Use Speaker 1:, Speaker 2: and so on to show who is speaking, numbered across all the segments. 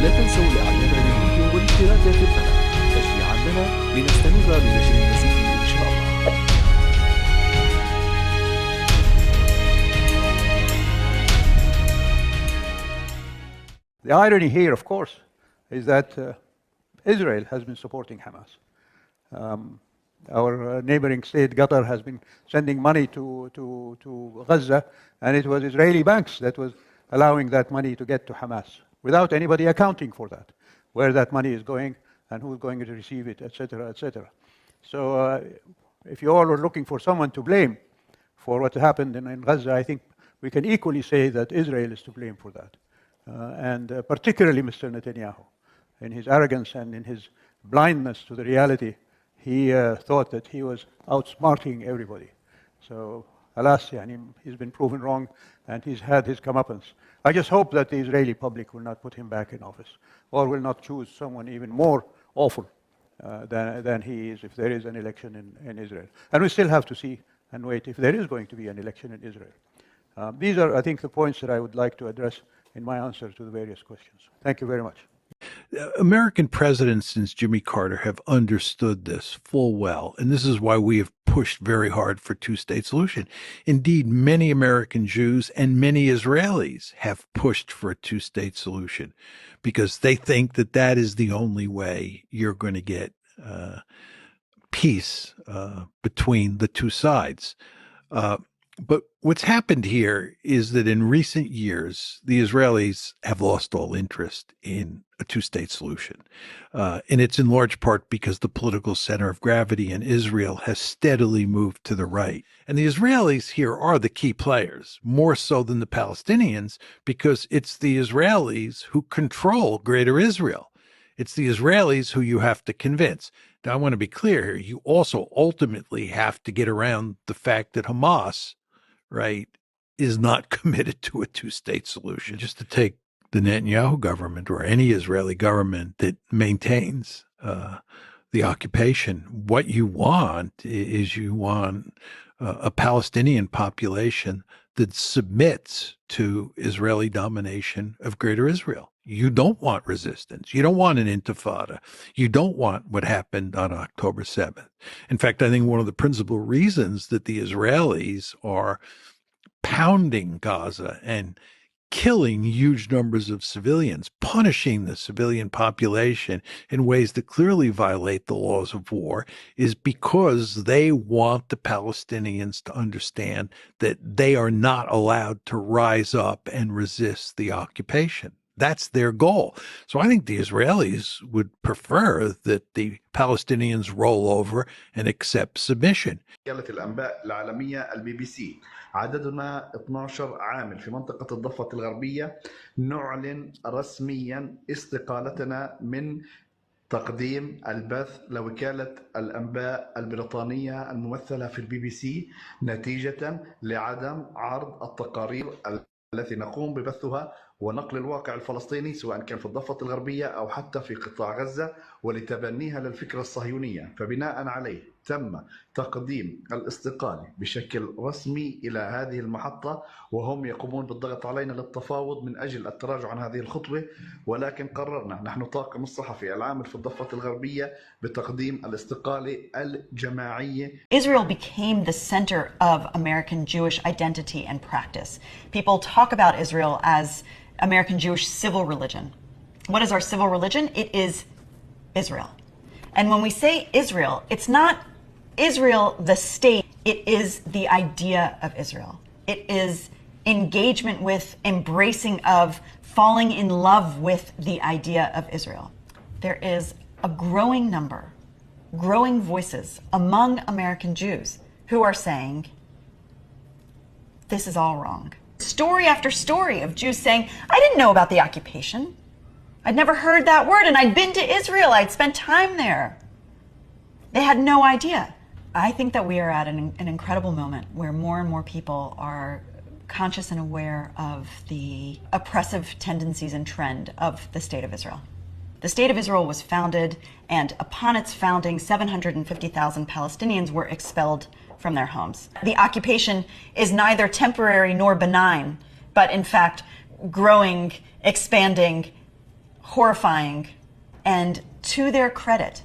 Speaker 1: لا تنسوا الاعجاب بالفيديو والاشتراك في القناة تشجيعا لنا لنستمر بنشر المزيد ان شاء الله.
Speaker 2: The irony here, of course, is that Israel has been supporting Hamas. Our neighboring state, Qatar, has been sending money to Gaza, and it was Israeli banks that was allowing that money to get to Hamas, without anybody accounting for that, where that money is going and who's going to receive it, etc., etc. So if you all are looking for someone to blame for what happened in Gaza, I think we can equally say that Israel is to blame for that. And particularly Mr. Netanyahu, in his arrogance and in his blindness to the reality, he thought that he was outsmarting everybody. So, alas, he's been proven wrong, and he's had his comeuppance. I just hope that the Israeli public will not put him back in office, or will not choose someone even more awful than he is if there is an election in Israel. And we still have to see and wait if there is going to be an election in Israel. These are, I think, the points that I would like to address in my answer to the various questions. Thank you very much.
Speaker 3: American presidents since Jimmy Carter have understood this full well, and this is why we have pushed very hard for two-state solution. Indeed, many American Jews and many Israelis have pushed for a two-state solution because they think that that is the only way you're going to get peace between the two sides. But what's happened here is that in recent years, the Israelis have lost all interest in a two-state solution. And it's in large part because the political center of gravity in Israel has steadily moved to the right. And the Israelis here are the key players, more so than the Palestinians, because it's the Israelis who control Greater Israel. It's the Israelis who you have to convince. Now, I want to be clear here. You also ultimately have to get around the fact that Hamas, right, is not committed to a two-state solution. Just to take the Netanyahu government or any Israeli government that maintains the occupation, what you want is you want a Palestinian population that submits to Israeli domination of Greater Israel. You don't want resistance. You don't want an intifada. You don't want what happened on October 7th. In fact, I think one of the principal reasons that the Israelis are pounding Gaza and killing huge numbers of civilians, punishing the civilian population in ways that clearly violate the laws of war, is because they want the Palestinians to understand that they are not allowed to rise up and resist the occupation. That's their goal. So I think the Israelis would prefer that the Palestinians roll over and accept submission.
Speaker 4: الأنباء العالمية البي بي سي عددنا 12 عامل في منطقة الضفة الغربية نعلن رسميا استقالتنا من تقديم البث لوكالة الأنباء البريطانية الممثلة في البي بي سي نتيجة لعدم عرض التقارير التي نقوم ببثها ونقل الواقع الفلسطيني سواء كان في الضفة الغربية أو حتى في قطاع غزة ولتبنيها للفكرة الصهيونية. فبناء عليه تم تقديم الاستقالة بشكل رسمي إلى هذه المحطة وهم يقومون بالضغط علينا للتفاوض من أجل التراجع عن هذه الخطوة ولكن قررنا نحن طاقم الصحفي العامل في الضفة الغربية بتقديم الاستقالة الجماعية.
Speaker 5: Israel became the center of American Jewish identity and practice. People talk about Israel as American Jewish civil religion. What is our civil religion? It is Israel. And when we say Israel, it's not Israel, the state, it is the idea of Israel. It is engagement with, embracing of, falling in love with the idea of Israel. There is a growing number, growing voices among American Jews who are saying, this is all wrong. Story after story of Jews saying, I didn't know about the occupation. I'd never heard that word, and I'd been to Israel. I'd spent time there. They had no idea. I think that we are at an incredible moment where more and more people are conscious and aware of the oppressive tendencies and trend of the State of Israel. The State of Israel was founded, and upon its founding, 750,000 Palestinians were expelled from their homes. The occupation is neither temporary nor benign, but in fact growing, expanding, horrifying. And to their credit,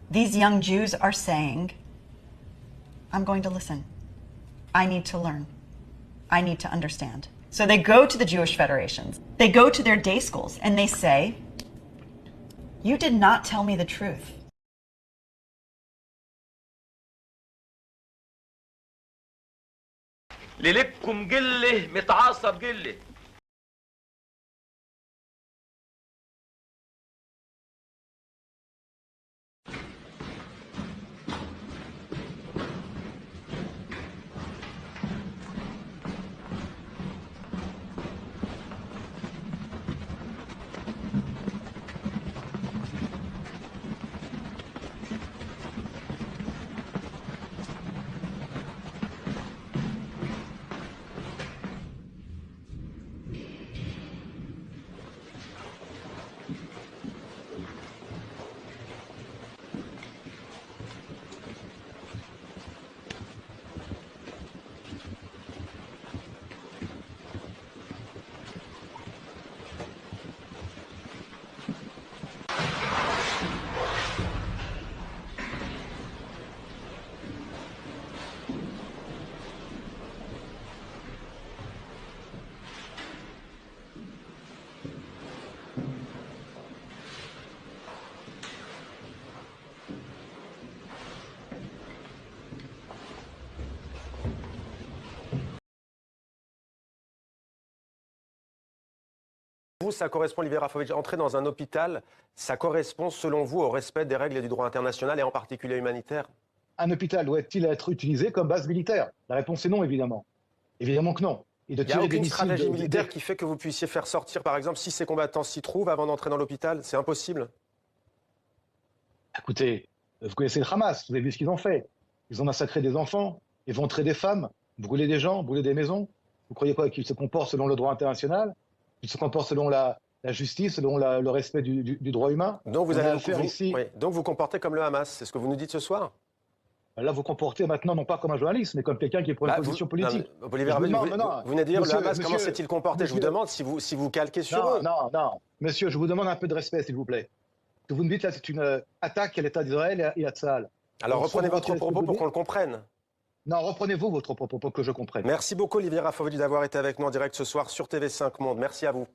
Speaker 5: these young Jews are saying, I'm going to listen. I need to learn. I need to understand. So they go to the Jewish federations. They go to their day schools and they say, you did not tell me the truth.
Speaker 6: ليلتكم قله متعصب قله.
Speaker 7: Vous, ça correspond, Olivier Rafovitch, entrer dans un hôpital, ça correspond selon vous au respect des règles et du droit international et en particulier humanitaire?
Speaker 8: Un hôpital doit-il être utilisé comme base militaire? La réponse est non, évidemment. Évidemment que non.
Speaker 7: Il n'y a aucune stratégie militaire qui fait que vous puissiez faire sortir, par exemple, si ces combattants s'y trouvent avant d'entrer dans l'hôpital? C'est impossible.
Speaker 8: Écoutez, vous connaissez le Hamas, vous avez vu ce qu'ils ont fait. Ils ont massacré des enfants, éventré des femmes, brûlé des gens, brûlé des maisons. Vous croyez quoi? Qu'ils se comportent selon le droit international? Qu'ils se comportent selon la justice, selon le respect du droit humain?
Speaker 7: Donc vous avez affaire ici. Oui. Donc vous comportez comme le Hamas, c'est ce que vous nous dites ce soir?
Speaker 8: Là, vous comportez maintenant non pas comme un journaliste, mais comme quelqu'un qui prend une position politique.
Speaker 7: Non, Olivier Rafovitch, vous venez de dire le Hamas, comment s'est-il comporté? Je vous demande si vous calquez sur eux.
Speaker 8: Non. Monsieur, je vous demande un peu de respect, s'il vous plaît. Ce que vous me dites là, c'est une attaque à l'État d'Israël et à Tsahal.
Speaker 7: Alors reprenez votre propos pour qu'on le comprenne.
Speaker 8: Non, reprenez-vous votre propos pour que je comprenne.
Speaker 7: Merci beaucoup, Olivier Rafovitch, d'avoir été avec nous en direct ce soir sur TV5 Monde. Merci à vous.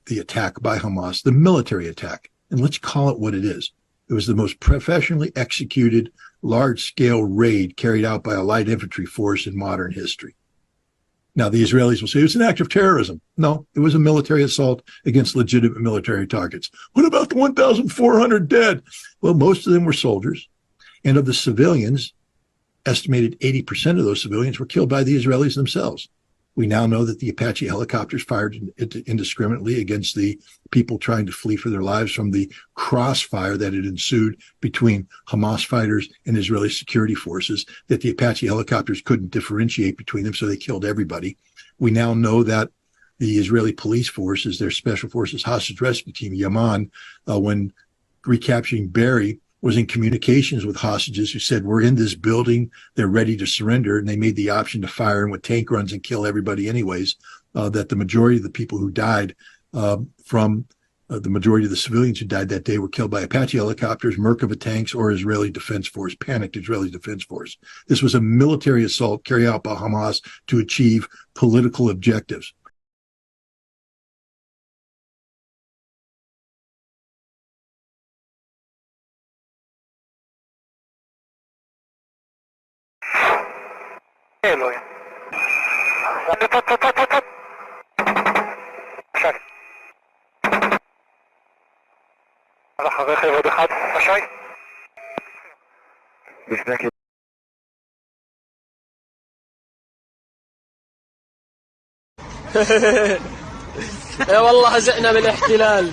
Speaker 3: The attack by Hamas, the military attack, and let's call it what it is. It was the most professionally executed large-scale raid carried out by a light infantry force in modern history. Now, the Israelis will say it's an act of terrorism. No, it was a military assault against legitimate military targets. What about the 1,400 dead? Well, most of them were soldiers. And of the civilians, estimated 80% of those civilians were killed by the Israelis themselves. We now know that the Apache helicopters fired indiscriminately against the people trying to flee for their lives from the crossfire that had ensued between Hamas fighters and Israeli security forces, that the Apache helicopters couldn't differentiate between them, so they killed everybody. We now know that the Israeli police forces, their special forces hostage rescue team, Yaman, when recapturing Berry, was in communications with hostages who said, we're in this building, they're ready to surrender, and they made the option to fire in with tank runs and kill everybody anyways, that the majority of the people who died the majority of the civilians who died that day were killed by Apache helicopters, Merkava tanks, or Israeli Defense Force, panicked Israeli Defense Force. This was a military assault carried out by Hamas to achieve political objectives.
Speaker 9: يا والله هزئنا بالاحتلال.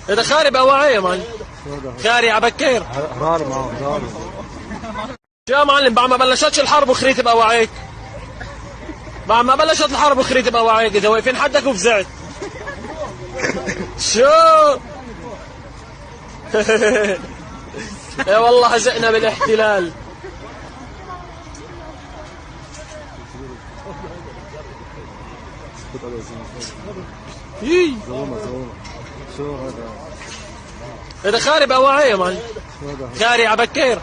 Speaker 9: هذا خارب أواعيه مان، خاري عبكير يا معلم. بعد ما بلشتش الحرب وخريت بأواعيك، بعد ما بلشت الحرب وخريت بأواعيك، إذا واقفين حدك وفزعت شو يا والله هزئنا بالاحتلال. هذا خارب أواعيه مان، خاري عبكير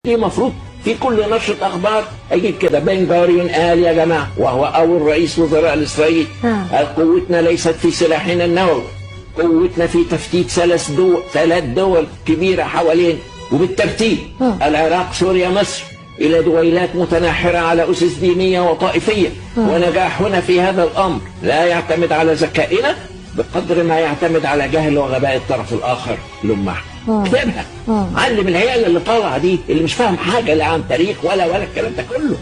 Speaker 10: المفروض في كل نشرة أخبار أجيب كده بن غوريون قال يا جماعة، وهو أول رئيس وزراء الإسرائيلي، قال قوتنا ليست في سلاحنا النووي، قوتنا في تفتيت ثلاث دول كبيرة حوالين وبالترتيب العراق سوريا مصر إلى دويلات متناحرة على أسس دينية وطائفية. ونجاحنا في هذا الأمر لا يعتمد على ذكائنا بقدر ما يعتمد على جهل وغباء الطرف الآخر لمح. اكتبها، علم العيال اللي طالعه دي اللي مش فاهم حاجه لا عن تاريخ ولا الكلام ده كله.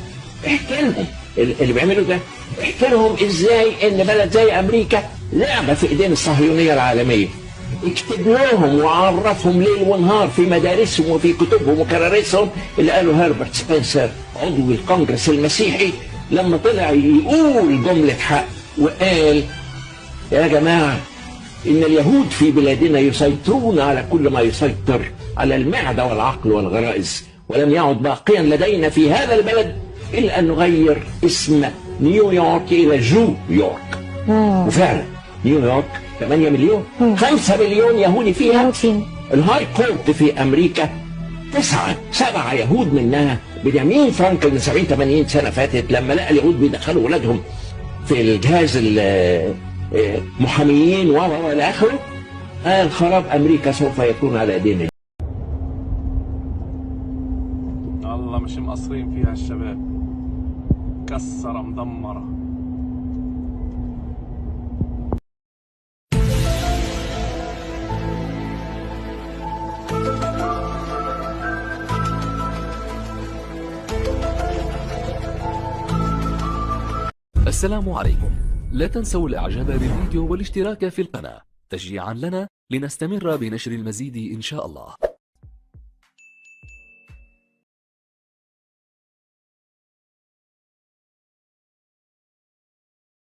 Speaker 10: احكي لهم اللي بيعملوا ده، احكي لهم ازاي ان بلد زي امريكا لعبه في ايدين الصهيونيه العالميه. اكتب لهم وعرفهم ليل ونهار في مدارسهم وفي كتبهم وكراريسهم اللي قاله هربرت سبنسر عضو الكونجرس المسيحي لما طلع يقول جمله حق وقال يا جماعه إن اليهود في بلادنا يسيطرون على كل ما يسيطر على المعدة والعقل والغرائز، ولم يعد باقيا لدينا في هذا البلد إلا أن نغير اسم نيويورك إلى جو يورك. وفعلا نيويورك 8 مليون، 5 مليون يهودي فيها. الهاي كورت في أمريكا 7 يهود منها بنيامين فرانكلين من 70-80 سنة فاتت لما لقى اليهود بيدخلوا ولادهم في الجهاز محاميين والى اخره، قال خراب امريكا سوف يكون على ايدينا.
Speaker 11: الله مش مقصرين فيها الشباب، كسره مدمره.
Speaker 1: السلام عليكم. لا تنسوا الاعجاب بالفيديو والاشتراك في القناة تشجيعا لنا لنستمر بنشر المزيد إن شاء الله.